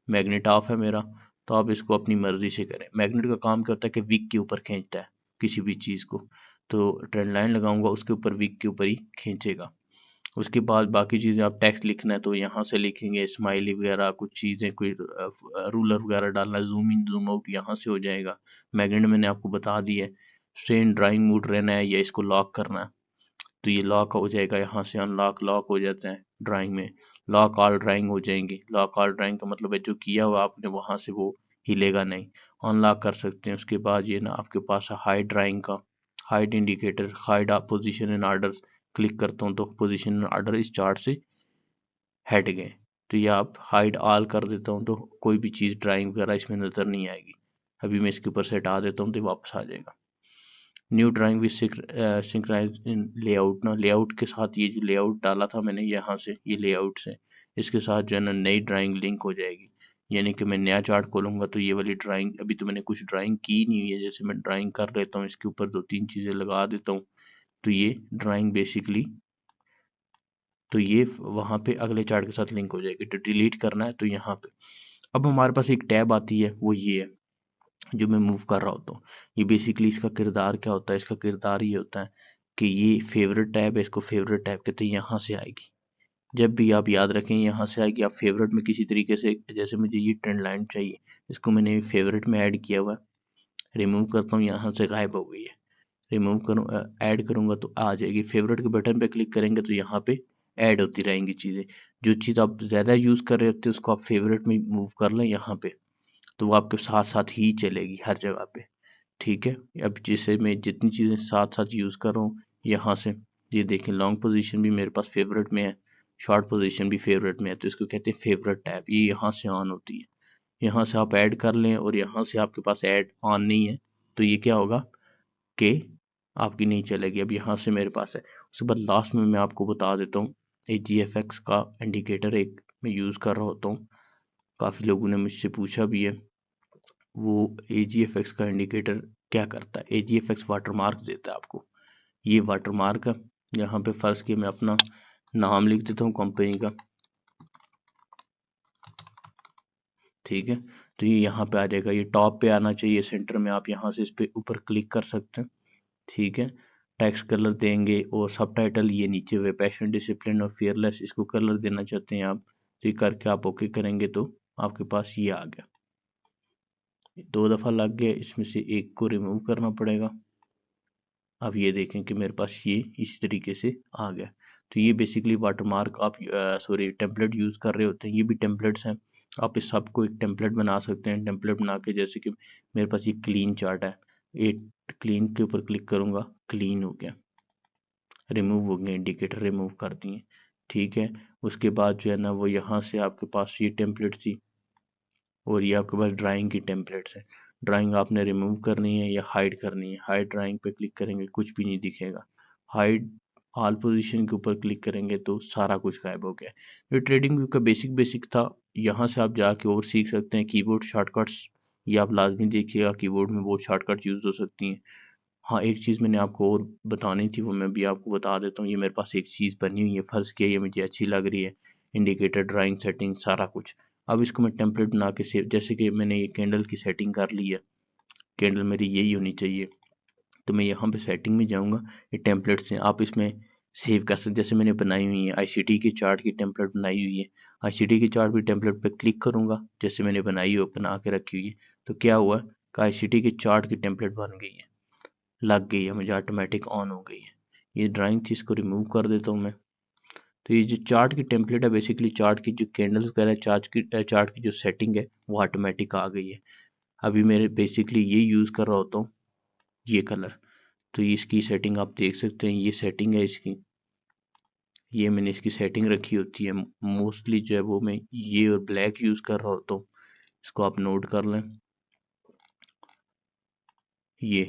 [SPEAKER 1] मैग्नेट ऑफ है मेरा, तो आप इसको अपनी मर्जी से करें। मैग्नेट का काम क्या होता है कि विक के ऊपर खींचता है किसी भी चीज़ को, तो ट्रेंड लाइन लगाऊंगा उसके ऊपर, विक के ऊपर ही खींचेगा। उसके बाद बाकी चीज़ें आप टेक्स्ट लिखना है तो यहाँ से लिखेंगे, स्माइली वगैरह कुछ चीज़ें, कोई रूलर वगैरह डालना है, जूम इन जूम आउट यहाँ से हो जाएगा। मैग्नेट मैंने आपको बता दिया है। स्टे इन ड्राइंग मूड रहना है या इसको लॉक करना है, तो ये लॉक हो जाएगा, यहाँ से अनलॉक लॉक हो जाता है ड्राइंग में। लॉक ऑल ड्राइंग हो जाएंगी। लॉक ऑल ड्राइंग का मतलब है जो किया हुआ आपने वहाँ से वो हिलेगा नहीं, अनलॉक कर सकते हैं। उसके बाद ये ना आपके पास है हाइड ड्राइंग का, hide indicator, hide position in order, click करता हूँ तो पोजीशन इन ऑर्डर इस चार्ट से हट गए। तो ये आप हाइड ऑल कर देता हूँ तो कोई भी चीज़ ड्राइंग वगैरह इसमें नज़र नहीं आएगी। अभी मैं इसके ऊपर से हटा देता हूँ तो ये वापस आ जाएगा। New drawing with synchronise in layout, ना लेआउट के साथ, ये जो लेआउट डाला था मैंने यहाँ से, ये लेआउट से इसके साथ जो है ना नई ड्राइंग लिंक हो जाएगी। यानी कि मैं नया चार्ट खोलूंगा तो ये वाली ड्राइंग, अभी तो मैंने कुछ ड्राइंग की नहीं हुई है, जैसे मैं ड्राइंग कर लेता हूँ इसके ऊपर 2-3 चीज़ें लगा देता हूँ तो ये ड्राइंग बेसिकली, तो ये वहाँ पे अगले चार्ट के साथ लिंक हो जाएगी। तो डिलीट करना है तो यहाँ पे अब हमारे पास एक टैब आती है, वो ये है जो मैं मूव कर रहा होता हूँ। ये बेसिकली इसका किरदार क्या होता है, इसका किरदार ये होता है कि ये फेवरेट टैब है, इसको फेवरेट टैब कहते हैं, यहाँ से आएगी। जब भी आप याद रखें यहाँ से आएगी। आप फेवरेट में किसी तरीके से, जैसे मुझे ये ट्रेंड लाइन चाहिए, इसको मैंने फेवरेट में ऐड किया हुआ है, रिमूव करता हूँ यहाँ से गायब हो गई है। रिमूव करूँ, ऐड करूँगा तो आ जाएगी। फेवरेट के बटन पे क्लिक करेंगे तो यहाँ पे ऐड होती रहेंगी चीज़ें। जो चीज़ आप ज़्यादा यूज़ कर रहे होते हैं उसको आप फेवरेट में मूव कर लें यहाँ पे, तो वो आपके साथ साथ ही चलेगी हर जगह पे। ठीक है, अब जैसे मैं जितनी चीज़ें साथ साथ यूज़ कर रहा हूँ यहाँ से, ये देखें लॉन्ग पोजीशन भी मेरे पास फेवरेट में है, शॉर्ट पोजीशन भी फेवरेट में है, तो इसको कहते हैं फेवरेट टैब। ये यहाँ से ऑन होती है, यहाँ से आप ऐड कर लें, और यहाँ से आपके पास ऐड ऑन नहीं है तो ये क्या होगा कि आपकी नहीं चलेगी। अब यहाँ से मेरे पास है। उसके बाद लास्ट में मैं आपको बता देता हूँ, AGFX का इंडिकेटर एक मैं यूज़ कर रहा होता हूँ, काफ़ी लोगों ने मुझसे पूछा भी है। वो AGFX का इंडिकेटर क्या करता है, AGFX वाटरमार्क देता है आपको। ये वाटरमार्क है, यहाँ पे फर्स्ट के मैं अपना नाम लिख देता हूँ कंपनी का, ठीक है। तो ये यहाँ पे आ जाएगा, ये टॉप पे आना चाहिए सेंटर में, आप यहाँ से इस पे ऊपर क्लिक कर सकते हैं, ठीक है। टेक्स्ट कलर देंगे और सब टाइटल ये नीचे हुए, पैशन डिसिप्लिन और फियरलेस, इसको कलर देना चाहते हैं आप, तो ये करके आप ओके करेंगे तो आपके पास ये आ गया। 2 दफ़ा लग गया, इसमें से एक को रिमूव करना पड़ेगा। अब ये देखें कि मेरे पास ये इस तरीके से आ गया। तो ये बेसिकली वाटरमार्क आप सॉरी टेम्पलेट यूज़ कर रहे होते हैं, ये भी टेम्पलेट्स हैं। आप इस सबको एक टेम्पलेट बना सकते हैं। टेम्पलेट बना के, जैसे कि मेरे पास ये क्लीन चार्ट है, ये क्लीन के ऊपर क्लिक करूँगा, क्लीन हो गया, रिमूव हो गए, इंडिकेटर रिमूव कर दिए, ठीक है। उसके बाद जो है ना वो यहाँ से आपके पास ये टेम्पलेट थी, और ये आपके पास ड्राइंग की टेम्पलेट्स है। ड्राइंग आपने रिमूव करनी है या हाइड करनी है, हाइड ड्राइंग पे क्लिक करेंगे कुछ भी नहीं दिखेगा, हाइड ऑल पोजीशन के ऊपर क्लिक करेंगे तो सारा कुछ गायब हो गया। ये ट्रेडिंग व्यू का बेसिक बेसिक था। यहाँ से आप जाके और सीख सकते हैं कीबोर्ड शॉर्टकट्स, ये आप लाजमी देखिएगा, कीबोर्ड में बहुत शॉर्टकट यूज़ हो सकती हैं। हाँ, एक चीज़ मैंने आपको और बतानी थी, वो मैं भी आपको बता देता हूँ। ये मेरे पास एक चीज़ बनी हुई है, फर्ज़ किया, ये मुझे अच्छी लग रही है, इंडिकेटर, ड्राइंग, सेटिंग, सारा कुछ। अब इसको मैं टेम्पलेट बना के सेव, जैसे कि मैंने ये कैंडल की सेटिंग कर ली है, कैंडल मेरी यही होनी चाहिए, तो मैं यहाँ पे सेटिंग में जाऊँगा, ये टेम्पलेट्स हैं, आप इसमें सेव कर सकते। जैसे मैंने बनाई हुई है ICT की चार्ट की टेम्पलेट बनाई हुई है, ICT की चार्ट की टेम्पलेट पे क्लिक करूँगा, जैसे मैंने बनाई हो, बना के रखी हुई है, तो क्या हुआ कि ICT की चार्ट की टेम्पलेट बन गई है, लग गई है, मुझे ऑटोमेटिक ऑन हो गई है। ये ड्राइंग थी, इसको रिमूव कर देता हूँ मैं। तो ये जो चार्ट की टेम्पलेट है, बेसिकली चार्ट की जो कैंडल्स वगैरह, चार्ट की जो सेटिंग है वो ऑटोमेटिक आ गई है। अभी मेरे बेसिकली ये यूज़ कर रहा होता हूँ, ये कलर, तो इसकी सेटिंग आप देख सकते हैं, ये सेटिंग है इसकी, ये मैंने इसकी सेटिंग रखी होती है। मोस्टली जो है वो मैं ये और ब्लैक यूज़ कर रहा होता हूँ, इसको आप नोट कर लें। ये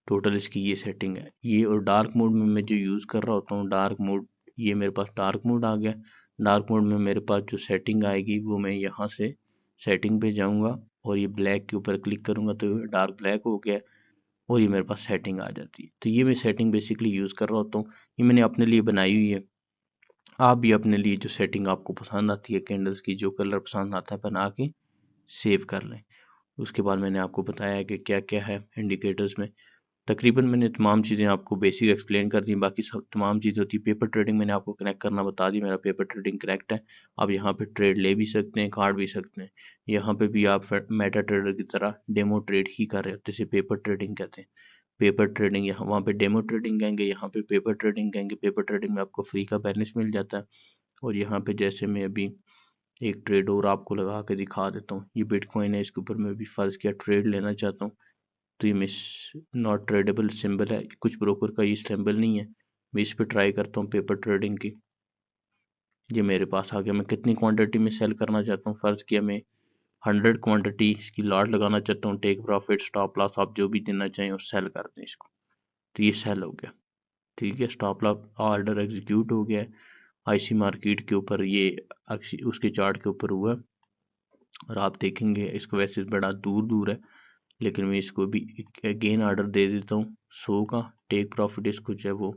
[SPEAKER 1] टोटल इसकी ये सेटिंग है ये। और डार्क मोड में मैं जो यूज़ कर रहा होता हूँ डार्क मोड, ये मेरे पास डार्क मोड आ गया। डार्क मोड में मेरे पास जो सेटिंग आएगी वो मैं यहाँ से सेटिंग पे जाऊँगा और ये ब्लैक के ऊपर क्लिक करूँगा तो डार्क ब्लैक हो गया और ये मेरे पास सेटिंग आ जाती है। तो ये मैं सेटिंग बेसिकली यूज़ कर रहा होता हूँ, ये मैंने अपने लिए बनाई हुई है। आप भी अपने लिए जो सेटिंग आपको पसंद आती है कैंडल्स की, जो कलर पसंद आता है बना के सेव कर लें। उसके बाद मैंने आपको बताया कि क्या क्या है इंडिकेटर्स में। तकरीबन मैंने तमाम चीज़ें आपको बेसिक एक्सप्लेन कर दी, बाकी सब तमाम चीज़ें होती है। पेपर ट्रेडिंग मैंने आपको कनेक्ट करना बता दी, मेरा पेपर ट्रेडिंग करेक्ट है। आप यहाँ पे ट्रेड ले भी सकते हैं, काट भी सकते हैं। यहाँ पे भी आप मेटा ट्रेडर की तरह डेमो ट्रेड ही कर रहे होते हैं, पेपर ट्रेडिंग कहते हैं। पेपर ट्रेडिंग यहाँ वहाँ पे डेमो ट्रेडिंग कहेंगे, यहाँ पे पेपर ट्रेडिंग कहेंगे। पेपर ट्रेडिंग में आपको फ्री का बैलेंस मिल जाता है। और यहाँ पे जैसे मैं अभी एक ट्रेड और आपको लगा के दिखा देता हूँ। ये बिटकॉइन है, इसके ऊपर मैं भी फर्ज किया ट्रेड लेना चाहता हूँ तो ये मिस नॉट ट्रेडेबल सिंबल है, कुछ ब्रोकर का ये सिंबल नहीं है। मैं इस पे ट्राई करता हूँ पेपर ट्रेडिंग की। ये मेरे पास आ गया। मैं कितनी क्वांटिटी में सेल करना चाहता हूँ, फर्ज किया मैं 100 क्वांटिटी इसकी लॉट लगाना चाहता हूँ। टेक प्रॉफिट, स्टॉप लॉस आप जो भी देना चाहें और सेल कर दें इसको। तो ये सेल हो गया, ठीक है। स्टॉप लॉस ऑर्डर एग्जीक्यूट हो गया। आईसी मार्केट के ऊपर ये उसके चार्ट के ऊपर हुआ और आप देखेंगे इसको वैसे बड़ा दूर दूर है, लेकिन मैं इसको भी अगेन ऑर्डर दे देता हूँ 100 का। टेक प्रॉफिट इसको जो है वो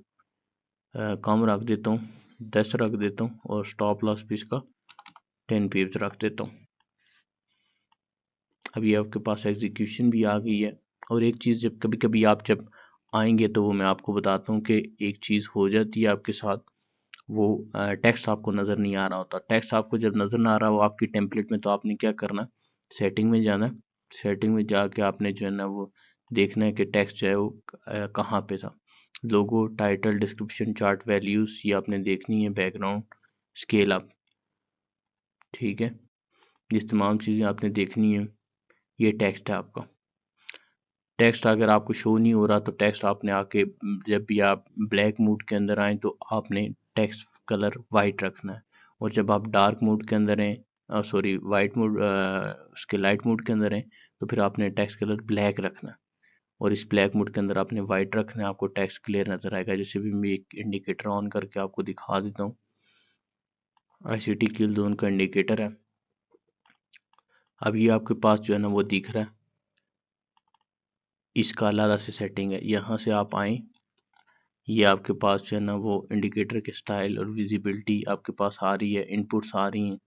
[SPEAKER 1] कम रख देता हूँ, 10 रख देता हूँ और स्टॉप लॉस भी इसका 10 पिप्स रख देता हूँ। अभी आपके पास एग्जीक्यूशन भी आ गई है। और एक चीज़ जब कभी कभी आप जब आएंगे तो वो मैं आपको बताता हूँ कि एक चीज़ हो जाती है आपके साथ, वो टेक्स्ट आपको नज़र नहीं आ रहा होता। टेक्स्ट आपको जब नज़र ना आ रहा हो आपकी टेम्पलेट में, तो आपने क्या करना, सेटिंग में जाना। सेटिंग में जाके आपने जो है ना वो देखना है कि टेक्स्ट जो है वो कहाँ पे था। लोगो, टाइटल, डिस्क्रिप्शन, चार्ट वैल्यूज ये आपने देखनी है, बैकग्राउंड, स्केल अप, ठीक है। ये तमाम चीज़ें आपने देखनी है। ये टेक्स्ट है आपका। टेक्स्ट अगर आपको शो नहीं हो रहा तो टेक्स्ट आपने आके जब भी आप ब्लैक मोड के अंदर आए तो आपने टेक्स्ट कलर वाइट रखना है। और जब आप डार्क मोड के अंदर हैं, सॉरी वाइट मोड, उसके लाइट मोड के अंदर हैं, तो फिर आपने टेक्स्ट कलर ब्लैक रखना है। और इस ब्लैक मोड के अंदर आपने वाइट रखना है, आपको टेक्स्ट क्लियर नजर आएगा। जैसे भी मैं एक इंडिकेटर ऑन करके आपको दिखा देता हूँ। आईसीटी किल जोन का इंडिकेटर है। अभी आपके पास जो है ना वो दिख रहा है, इसका अलग से सेटिंग है। यहाँ से आप आए, ये आपके पास जो है ना वो इंडिकेटर के स्टाइल और विजिबिलिटी आपके पास आ रही है, इनपुट्स आ रही हैं।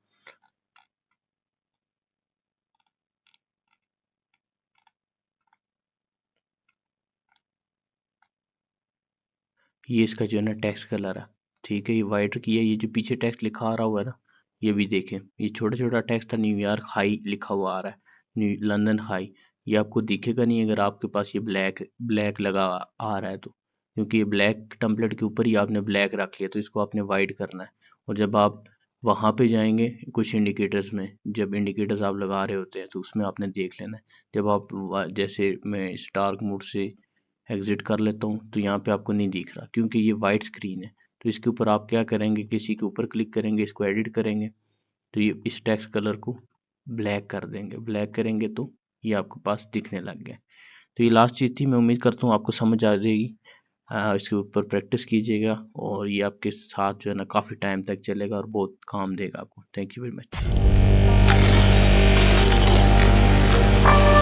[SPEAKER 1] ये इसका जो है ना टेक्स्ट कलर है, ठीक है। ये वाइट की है। ये जो पीछे टेक्स्ट लिखा आ रहा हुआ है ना, ये भी देखें, ये छोटा छोटा टेक्स्ट था, न्यूयॉर्क हाई लिखा हुआ आ रहा है, न्यू लंदन हाई। ये आपको दिखेगा नहीं अगर आपके पास ये ब्लैक ब्लैक लगा आ रहा है तो, क्योंकि ये ब्लैक टेम्पलेट के ऊपर ही आपने ब्लैक रख लिया, तो इसको आपने वाइट करना है। और जब आप वहाँ पे जाएंगे कुछ इंडिकेटर्स में, जब इंडिकेटर्स आप लगा रहे होते हैं तो उसमें आपने देख लेना है। जब आप जैसे मैं इस डार्क मोड से एग्जिट कर लेता हूँ तो यहाँ पे आपको नहीं दिख रहा क्योंकि ये वाइट स्क्रीन है। तो इसके ऊपर आप क्या करेंगे, किसी के ऊपर क्लिक करेंगे, इसको एडिट करेंगे तो ये इस टेक्स्ट कलर को ब्लैक कर देंगे। ब्लैक करेंगे तो ये आपके पास दिखने लग गया। तो ये लास्ट चीज़ थी। मैं उम्मीद करता हूँ आपको समझ आ जाएगी। इसके ऊपर प्रैक्टिस कीजिएगा और ये आपके साथ जो है ना काफ़ी टाइम तक चलेगा और बहुत काम देगा आपको। Thank you very much.